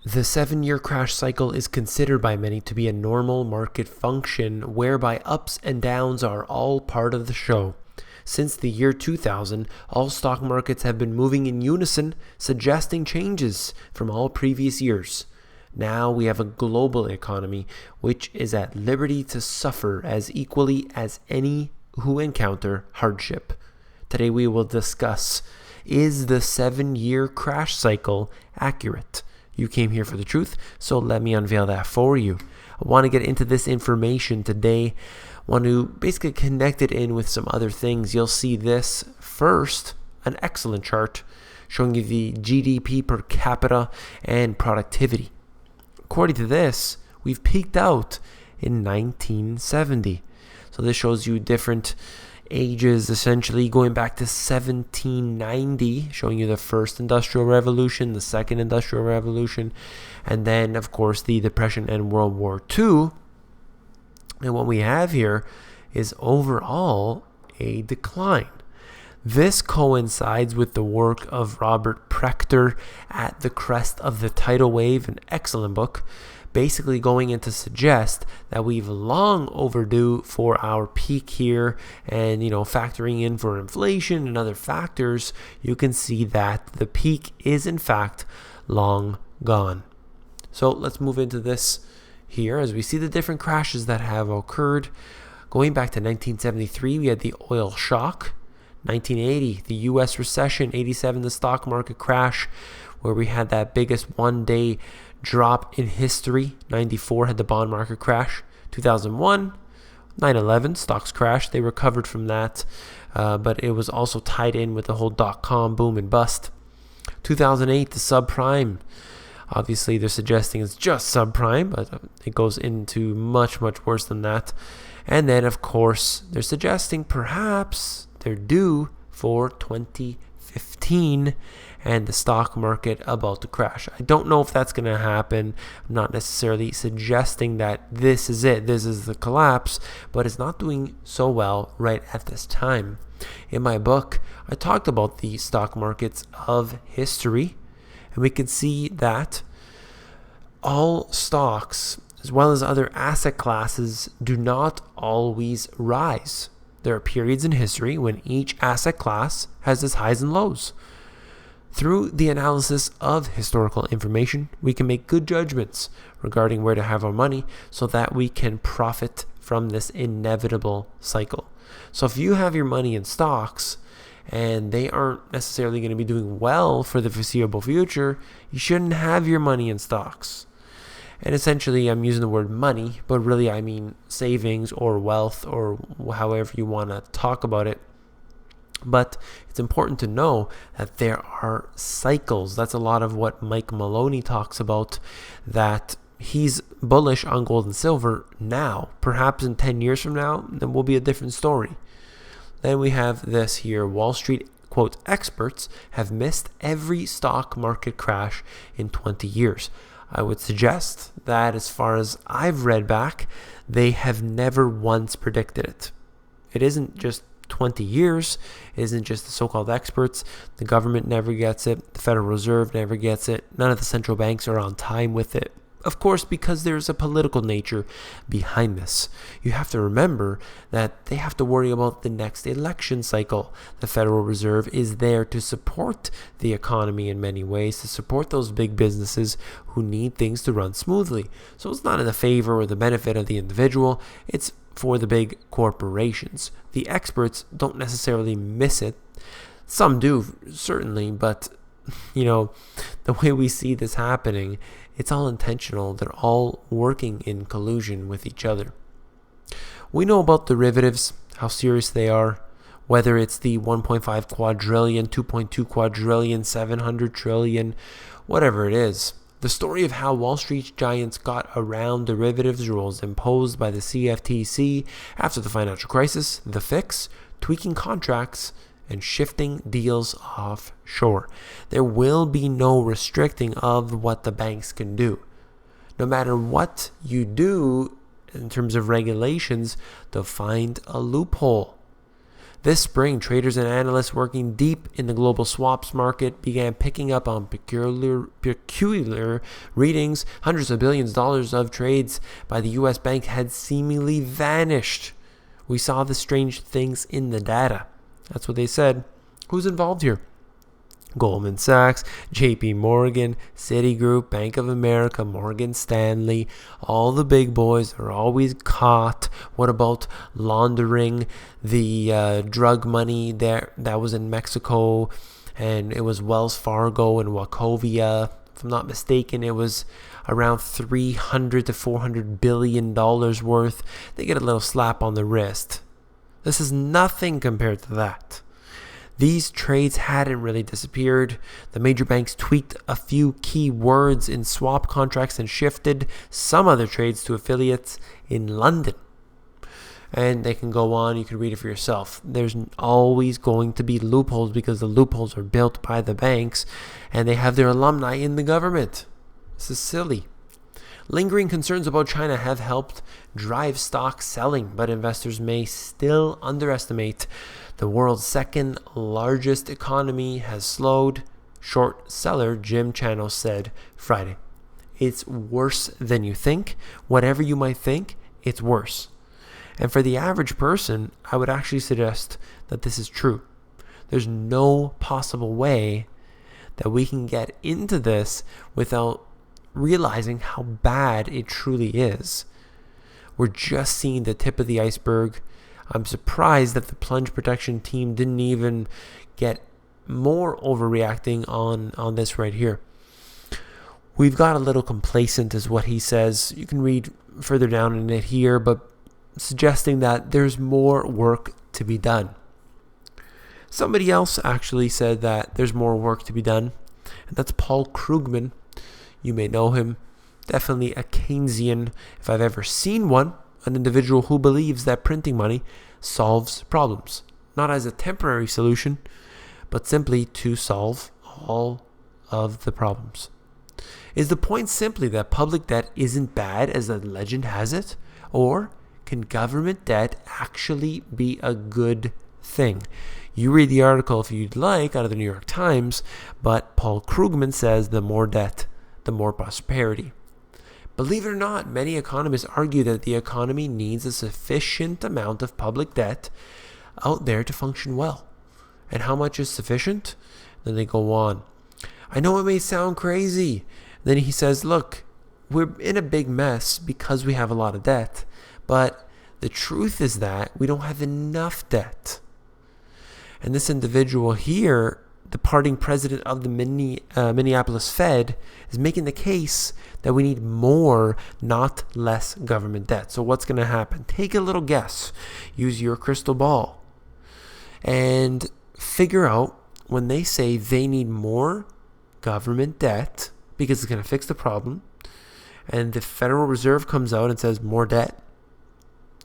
The 7-year crash cycle is considered by many to be a normal market function whereby ups and downs are all part of the show. Since the year 2000, all stock markets have been moving in unison, suggesting changes from all previous years. Now we have a global economy which is at liberty to suffer as equally as any who encounter hardship. Today we will discuss, is the 7-year crash cycle accurate? You came here for the truth, so let me unveil that for you. I want to get into this information today. I want to basically connect it in with some other things. You'll see this first, an excellent chart showing you the GDP per capita and productivity. According to this, we've peaked out in 1970. So this shows you different ages, essentially going back to 1790, showing you the first industrial revolution, the second industrial revolution, and then of course the Depression and World War II. And what we have here is overall a decline. This coincides with the work of Robert Prechter at the crest of the tidal wave, an excellent book, basically going in to suggest that we've long overdue for our peak here, and factoring in for inflation and other factors, you can see that the peak is in fact long gone. So let's move into this here as we see the different crashes that have occurred. Going back to 1973, we had the oil shock. 1980, the US recession. 87, the stock market crash, where we had that biggest one-day drop in history. 94 had the bond market crash. 2001, 9/11, stocks crashed. They recovered from that, but it was also tied in with the whole dot-com boom and bust. 2008, the subprime. Obviously, they're suggesting it's just subprime, but it goes into much, much worse than that. And then, of course, they're suggesting perhaps they're due for 2015 and the stock market about to crash. I don't know if that's going to happen. I'm not necessarily suggesting that this is it, this is the collapse, but it's not doing so well right at this time. In my book, I talked about the stock markets of history, and we can see that all stocks, as well as other asset classes, do not always rise. There are periods in history when each asset class has its highs and lows. Through the analysis of historical information, we can make good judgments regarding where to have our money so that we can profit from this inevitable cycle. So if you have your money in stocks and they aren't necessarily going to be doing well for the foreseeable future, you shouldn't have your money in stocks. And essentially, I'm using the word money, but really I mean savings or wealth, or however you want to talk about it. But it's important to know that there are cycles. That's a lot of what Mike Maloney talks about, that he's bullish on gold and silver now. Perhaps in 10 years from now, then will be a different story. Then we have this here. Wall Street, quote, experts have missed every stock market crash in 20 years. I would suggest that as far as I've read back, they have never once predicted it. It isn't just 20 years. It isn't just the so-called experts. The government never gets it. The Federal Reserve never gets it. None of the central banks are on time with it. Of course, because there's a political nature behind this. You have to remember that they have to worry about the next election cycle. The Federal Reserve is there to support the economy in many ways, to support those big businesses who need things to run smoothly. So it's not in the favor or the benefit of the individual. It's for the big corporations. The experts don't necessarily miss it. Some do, certainly, but the way we see this happening, it's all intentional. They're all working in collusion with each other. We know about derivatives, how serious they are, whether it's the 1.5 quadrillion, 2.2 quadrillion, 700 trillion, whatever it is. The story of how Wall Street giants got around derivatives rules imposed by the CFTC after the financial crisis, the fix, tweaking contracts, and shifting deals offshore. There will be no restricting of what the banks can do. No matter what you do in terms of regulations, they'll find a loophole. This spring, traders and analysts working deep in the global swaps market began picking up on peculiar readings. Hundreds of billions of dollars of trades by the U.S. bank had seemingly vanished. We saw the strange things in the data. That's what they said. Who's involved here? Goldman Sachs, JP Morgan, Citigroup, Bank of America, Morgan Stanley, all the big boys are always caught. What about laundering the drug money there that was in Mexico? And it was Wells Fargo and Wachovia. If I'm not mistaken, it was around $300 to $400 billion worth. They get a little slap on the wrist. This is nothing compared to that. These trades hadn't really disappeared. The major banks tweaked a few key words in swap contracts and shifted some other trades to affiliates in London. And they can go on, you can read it for yourself. There's always going to be loopholes because the loopholes are built by the banks and they have their alumni in the government. This is silly. Lingering concerns about China have helped drive stock selling, but investors may still underestimate the world's second largest economy has slowed, short seller Jim Chanos said Friday. It's worse than you think. Whatever you might think, it's worse. And for the average person, I would actually suggest that this is true. There's no possible way that we can get into this without realizing how bad it truly is. We're just seeing the tip of the iceberg. I'm surprised that the plunge protection team didn't even get more overreacting on this right here. We've got a little complacent is what he says. You can read further down in it here, but suggesting that there's more work to be done. Somebody else actually said that there's more work to be done, and that's Paul Krugman. You may know him. Definitely a Keynesian, if I've ever seen one. An individual who believes that printing money solves problems, not as a temporary solution, but simply to solve all of the problems. Is the point simply that public debt isn't bad as the legend has it? Or can government debt actually be a good thing? You read the article if you'd like out of the New York Times, but Paul Krugman says the more debt, the more prosperity. Believe it or not, many economists argue that the economy needs a sufficient amount of public debt out there to function well. And how much is sufficient? Then they go on. I know it may sound crazy. Then he says, look, we're in a big mess because we have a lot of debt. But the truth is that we don't have enough debt. And this individual here, the parting president of the Minneapolis Fed, is making the case that we need more, not less government debt. So what's going to happen? Take a little guess. Use your crystal ball and figure out when they say they need more government debt because it's going to fix the problem, and the Federal Reserve comes out and says more debt.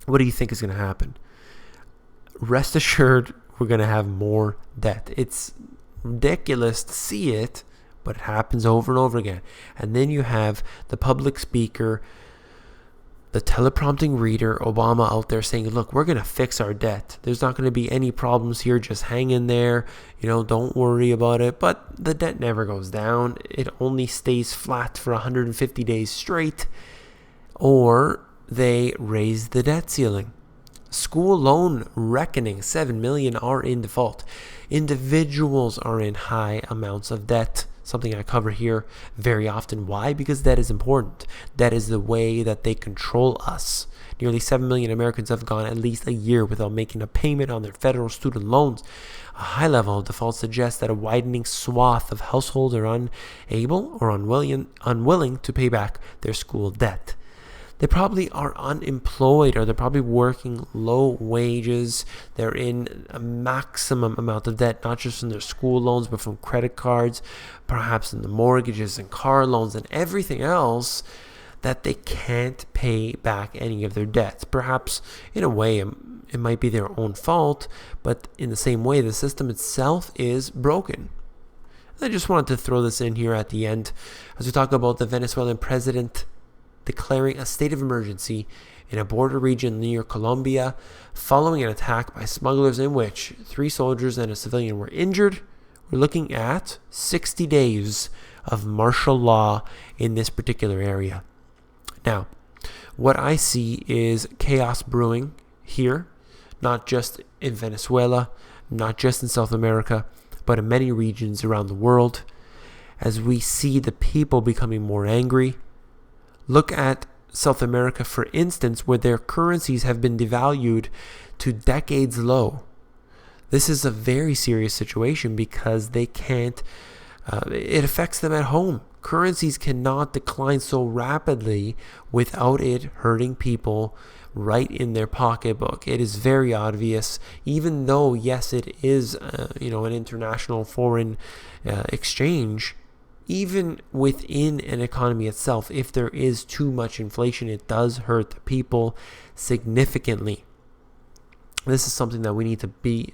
What do you think is going to happen? Rest assured, we're going to have more debt. It's ridiculous to see it, but it happens over and over again. And then you have the public speaker, the teleprompting reader, Obama, out there saying, look, we're going to fix our debt. There's not going to be any problems here. Just hang in there. Don't worry about it. But the debt never goes down. It only stays flat for 150 days straight. Or they raise the debt ceiling. School loan reckoning, 7 million are in default. Individuals are in high amounts of debt, something I cover here very often. Why? Because debt is important. That is the way that they control us. Nearly 7 million Americans have gone at least a year without making a payment on their federal student loans. A high level of default suggests that a widening swath of households are unable or unwilling to pay back their school debt. They probably are unemployed, or they're probably working low wages. They're in a maximum amount of debt, not just from their school loans, but from credit cards, perhaps in the mortgages and car loans and everything else, that they can't pay back any of their debts. Perhaps in a way it might be their own fault, but in the same way the system itself is broken. I just wanted to throw this in here at the end as we talk about the Venezuelan president declaring a state of emergency in a border region near Colombia following an attack by smugglers in which 3 soldiers and a civilian were injured. We're looking at 60 days of martial law in this particular area. Now, what I see is chaos brewing here, not just in Venezuela, not just in South America, but in many regions around the world, as we see the people becoming more angry. Look at South America, for instance, where their currencies have been devalued to decades low. This is a very serious situation because they can't, it affects them at home. Currencies cannot decline so rapidly without it hurting people right in their pocketbook. It is very obvious, even though, yes, it is, an international foreign exchange. Even within an economy itself, if there is too much inflation, it does hurt the people significantly. This is something that we need to pay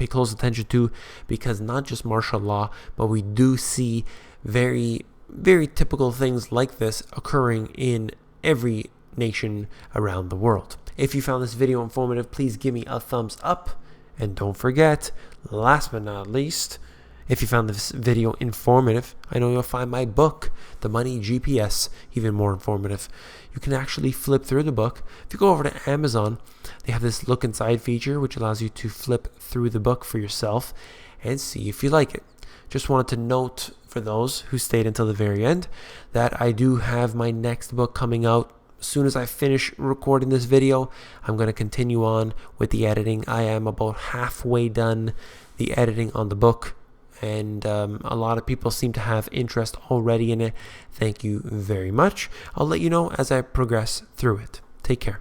close attention to, because not just martial law, but we do see very, very typical things like this occurring in every nation around the world. If you found this video informative, please give me a thumbs up. And don't forget, last but not least, if you found this video informative, I know you'll find my book, The Money GPS, even more informative. You can actually flip through the book. If you go over to Amazon, they have this look inside feature, which allows you to flip through the book for yourself and see if you like it. Just wanted to note, for those who stayed until the very end, that I do have my next book coming out. As soon as I finish recording this video, I'm going to continue on with the editing. I am about halfway done the editing on the book, and a lot of people seem to have interest already in it. Thank you very much. I'll let you know as I progress through it. Take care.